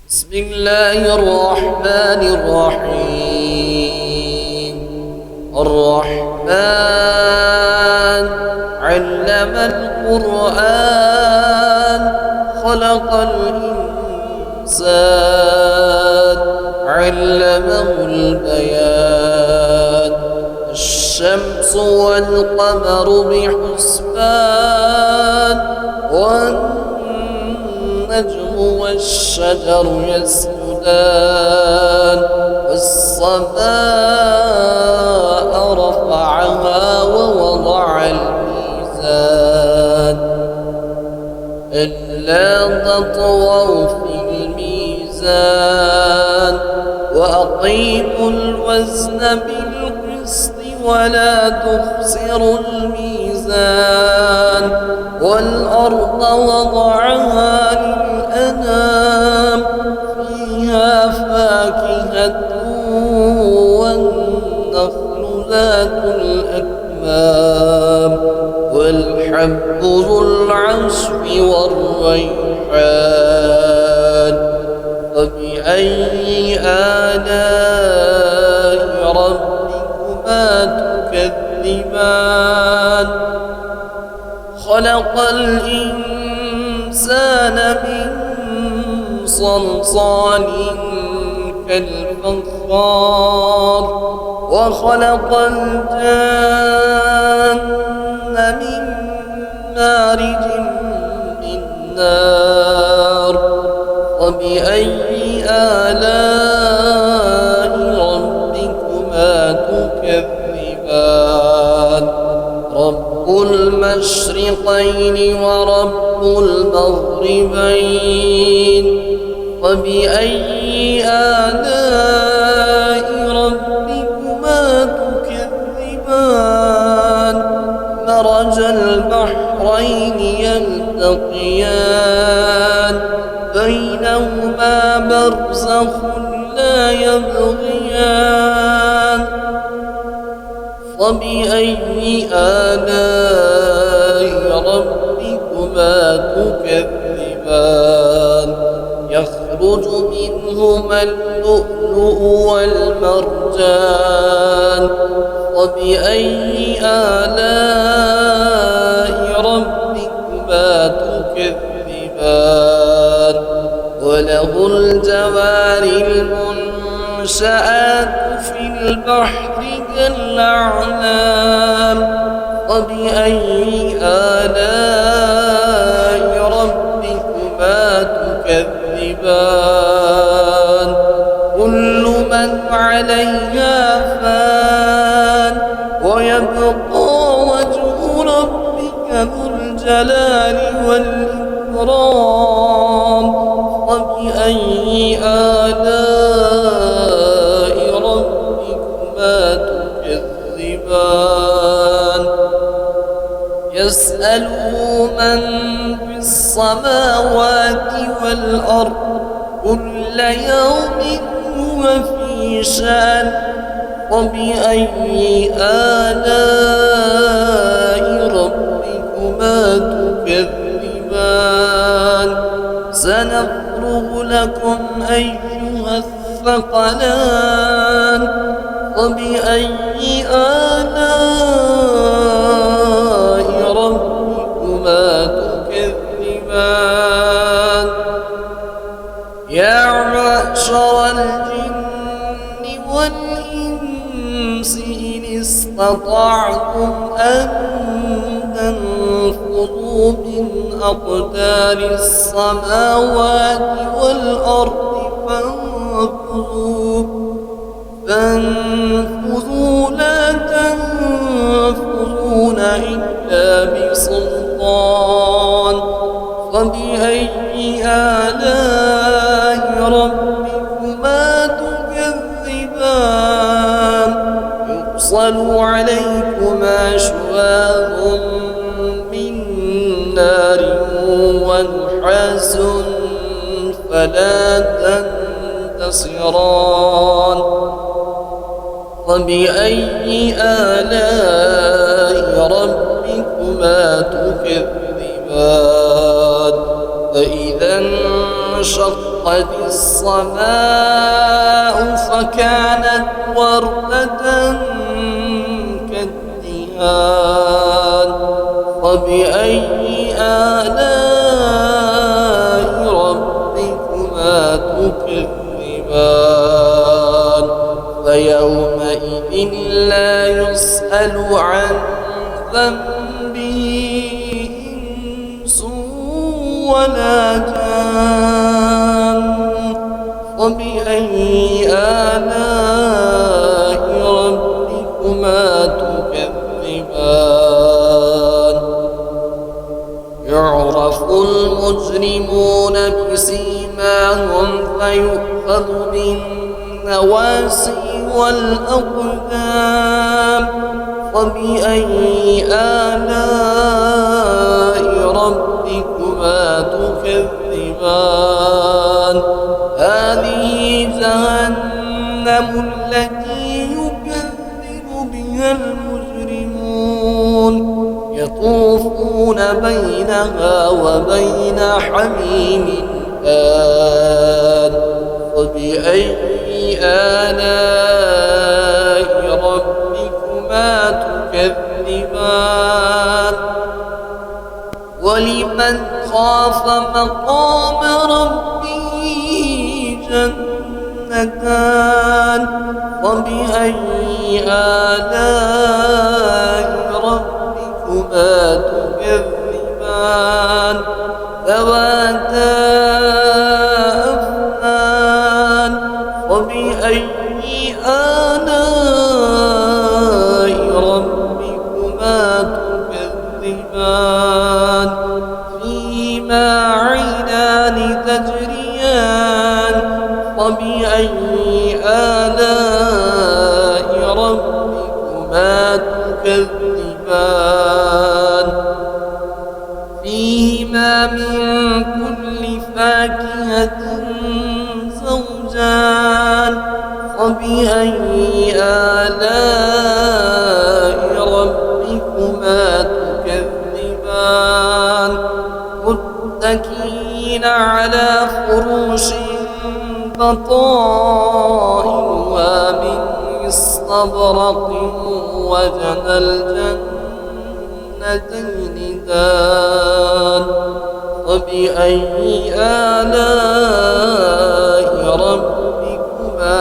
بسم الله الرحمن الرحيم. الرحمن علم القرآن خلق الإنسان علمه البيان. الشمس والقمر بحسبان والنجم والشجر يسجدان. والسماء رفعها ووضع الميزان ألا تطغوا في الميزان وأقيموا الوزن بالقسط ولا تخسروا الميزان. والأرض وضعها للأنام فيها فاكهة والنخل ذات الأكمام والحب ذو العصف والريحان. فبأي آلاء ربكما تكذبان؟ خلق الإنسان من صلصال كالفخار وخلق الجن من مارج من نار. فبأي آلاء ربكما تكذبان؟ رب المشرقين ورب المغربين. فبأي آلاء ربكما تكذبان؟ مرج البحرين يلتقيان بينهما برزخ لا يبغيان. فبأي آلاء ربكما تكذبان؟ يخرج منهما اللؤلؤ والمرجان. فبأي آلاء ربكما تكذبان؟ وله الجوار المنشآت في البحر كالأعلام. فبأي آلاء ربكما تكذبان؟ كل من عليها فان ويبقى وجه ربك ذو الجلال والإكرام. فبأي آلاء ربكما تكذبان؟ يسأله من في السماوات والأرض كل يوم هو في شأن. وبأي آلاء ربكما تكذبان؟ سنفرغ لكم أيها الثقلان. وبأي آلاء ربكما تكذبان؟ يا معشر الجن والإنس إن استطعتم أن تنفذوا من أقدار السماوات والأرض فانفذوا لا تنفذون إلا بسلطان. فبأي آلاء ربكما تكذبان؟ يرسل عليكما شواظ من نار ونحاس فلا تنتصران. فبأي آلاء ربكما تكذبان؟ فإذا انشق وانشقت السماء فكانت وردة كالدهان فبأي آلاء ربكما تكذبان فيومئذ لا يسأل عن ذنبه إنس ولا جان فبأي آلاء ربكما تكذبان يعرف المجرمون بسيماهم فيؤخذ بالنواسي والأقدام فبأي آلاء ربكما تكذبان هذه جهنم التي يكذب بها المجرمون يطوفون بينها وبين حميم آن فبأي آلاء ربكما تكذبان ولمن خاف مقام ربه جنتان فبأي آلاء ربكما تكذبان ذواتا أفنان فبأي آلاء ربكما تكذبان فيهما عينان تجريان فبأي آلاء ربكما تكذبان فيهما من كل فاكهة زوجان فبأي آلاء ربكما تكذبان متكئين على فروش بطائنها من استبرق وجنى الجنتين دان فبأي آلاء ربكما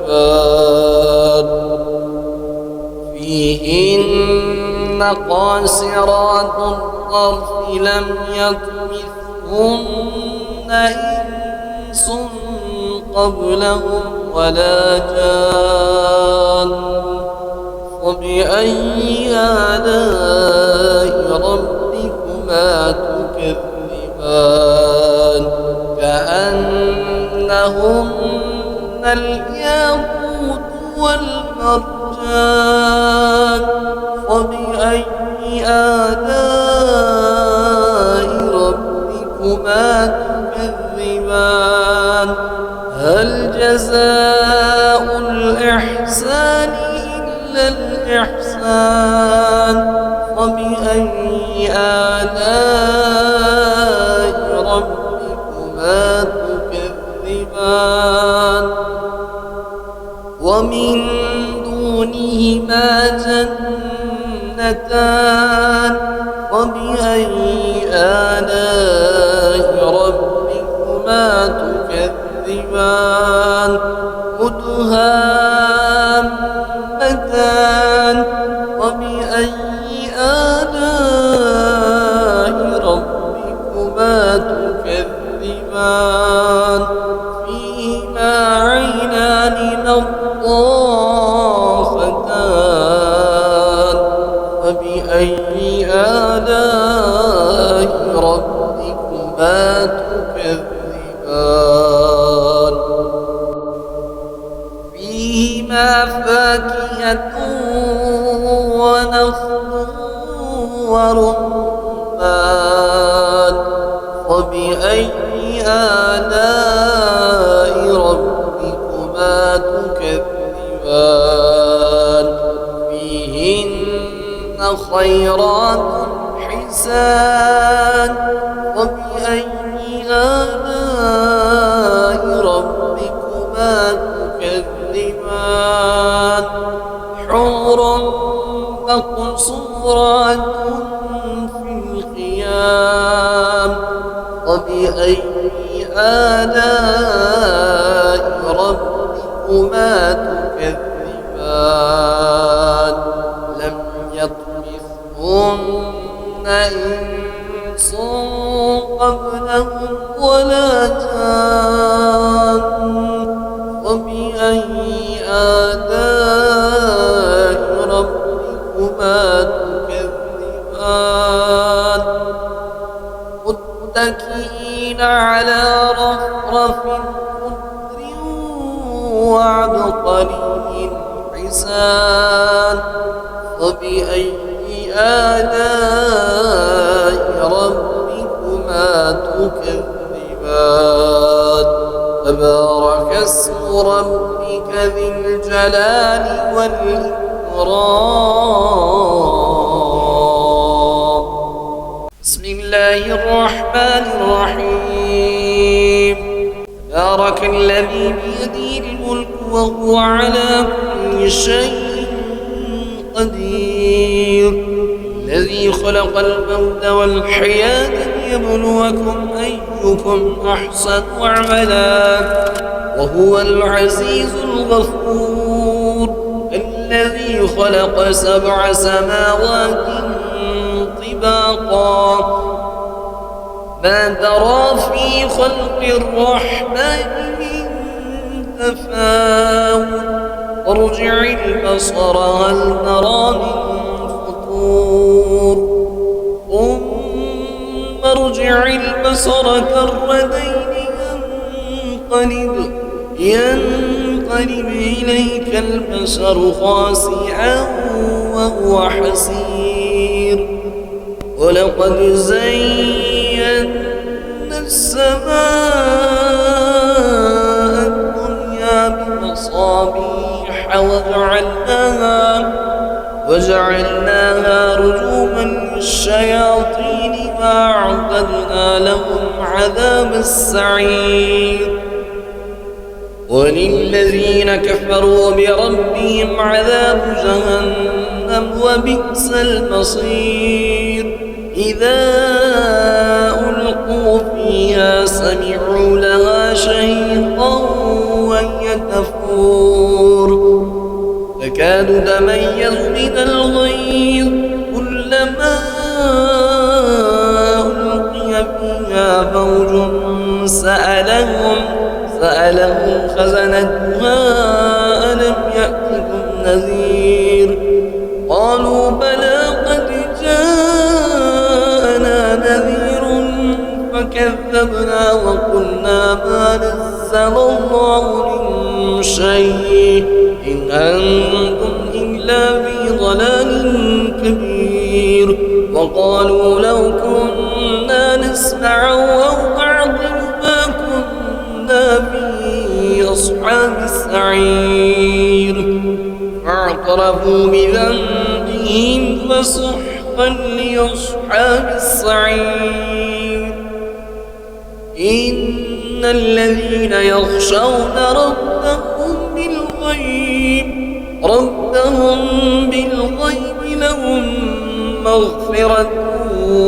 تكذبان فيهن قاصرات الطرف لم يطمثهن إنس قبلهم ولا جان فبأي آلاء ربكما تكذبان كأنهن الياقوت والمرجان فبأي آلاء ربكما تكذبان هل جزاء الإحسان إلا الإحسان فبأي آلاء ربكما تكذبان ومن دونهما جنتان فبأي آلاء ربكما تكذبان مدهامتان فبأي آلاء ربكما تكذبان فيهما عينان نضاختان فبأي آلاء ربكما تكذبان فيهما فاكهة ونخل ورمان فبأي آلاء ربكما تكذبان فيهن خيرات حسان فبأي آلاء آلاء ربكما تكذبان لم يطمثهن إنس قبلهم ولا جان فبأي آلاء ربكما تكذبان متكئين على رفرف خضر وعبقري حسان فبأي آلاء ربكما تكذبان تبارك اسم ربك ذي الجلال والإكرام بسم الله الرحمن الرحيم تبارك الذي بيده الملك وهو على كل شيء قدير الذي خلق الموت والحياة ليبلوكم أيكم أحسن عملا وهو العزيز الغفور الذي خلق 7 سماوات طباقا ما ترى في خلق الرحمن من تفاوت وارجع البصر هل ترى من فطور ثم ارجع البصر كرتين ينقلب إليك البصر خاسئا وهو حسير ولقد زينا السماء الدنيا بمصابيح وجعلناها رجوما للشياطين وأعتدنا لهم عذاب السعير وللذين كفروا بربهم عذاب جهنم وبئس المصير إذا ألقوا فيها سمعوا لها شهيقا وهي تفور تكاد تميز من الغيظ كلما ألقي فيها فوج سألهم خزنتها ألم يأتكم نذير قالوا بلى قد جاءنا نذير فكذبنا وقلنا ما نزل الله من شيء إن أنتم إلا في ضلال كبير وقالوا لو كنا نسمع أو نعقل ما كنا في أصحاب السعير فاعترفوا بذنبهم فسحقا لأصحاب السعير إن الذين يخشون ربهم بالغيب لهم مغفرة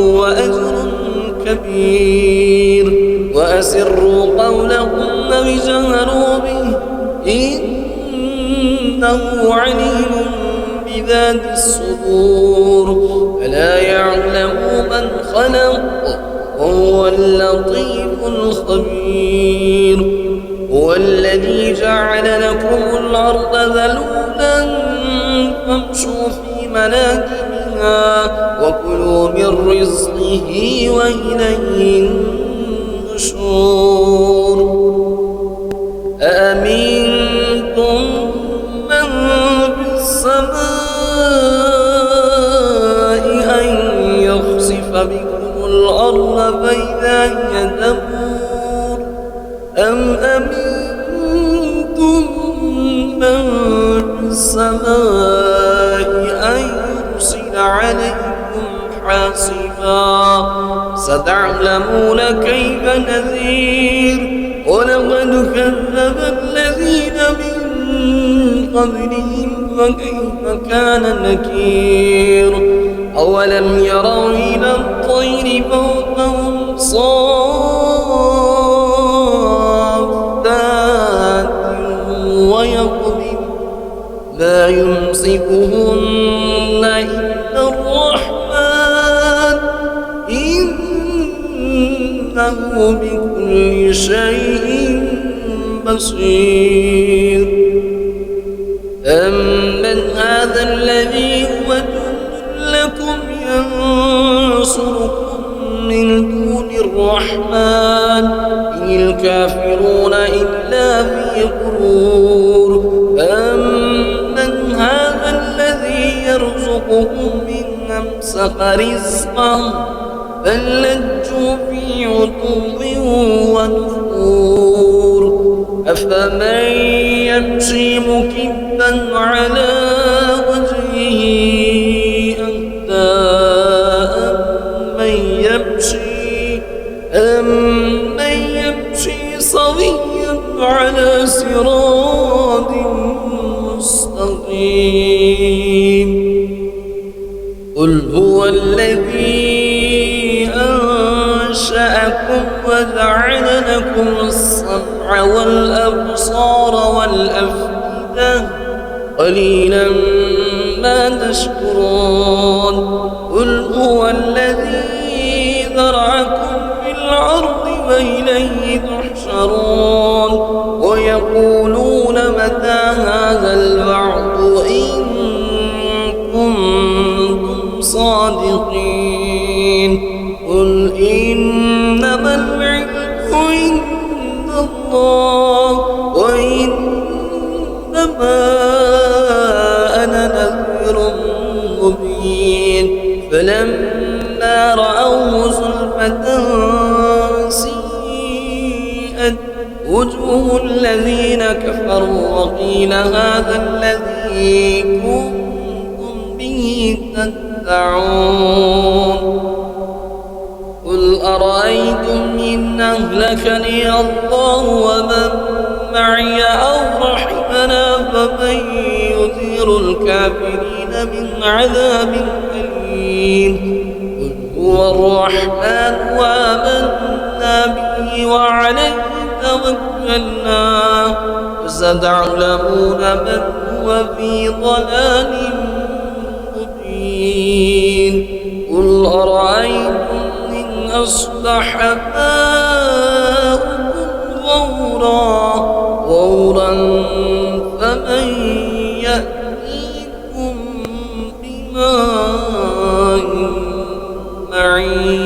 وأجر كبير وأسروا قولكم أو اجهروا به إنه عليم بذات الصدور ألا يعلم من خلق وهو اللطيف الخبير هو الذي جعل لكم الأرض ذلولا فامشوا في مناكبها وكلوا من رزقه وإليه النشور أأمنتم من في السماء أن يخسف بكم الأرض فإذا هي تمور أم أمنتم من في السماء أن يرسل عليكم حاصبا ستعلمون كيف نذير ولقد كذب الذين من قبلهم فكيف كان نكير أولم يروا إلى الطير فوقهم يمسكهن إلا الرحمن إنه بكل شيء بصير أمن هذا الذي هو جند لكم ينصركم من دون الرحمن إن الكافرون إلا في غرور أمن هذا الذي يرزقكم إن أمسك رزقه بل لجوا في عتو ونفور أفمن يمشي مكبا على وجهه أهدى أمن يمشي صويا على صراط مستقيم قل هو الذي أنشأكم وجعل لكم السمع والأبصار والأفئدة قليلا ما تشكرون قل هو الذي ذرأكم في الأرض وإليه تحشرون ويقولون متى هذا الوعد إن كنتم صادقين قل إنما العلم عند الله وإنما أنا نذير مبين فلما رأوه زلفة سيئت وجوه الذين كفروا وقيل هذا الذي كنتم به تدعون قل أرأيتم إن أهلكني الله ومن معي أو رحمنا فمن يثير الكافرين من عذاب أليم قل هو الرحمن وآمنا به وعليه توكلنا فستعلمون من هو في ضلال مبين قل أرأيتم إن أصبح ماؤكم غورا فمن يأتيكم بماء معين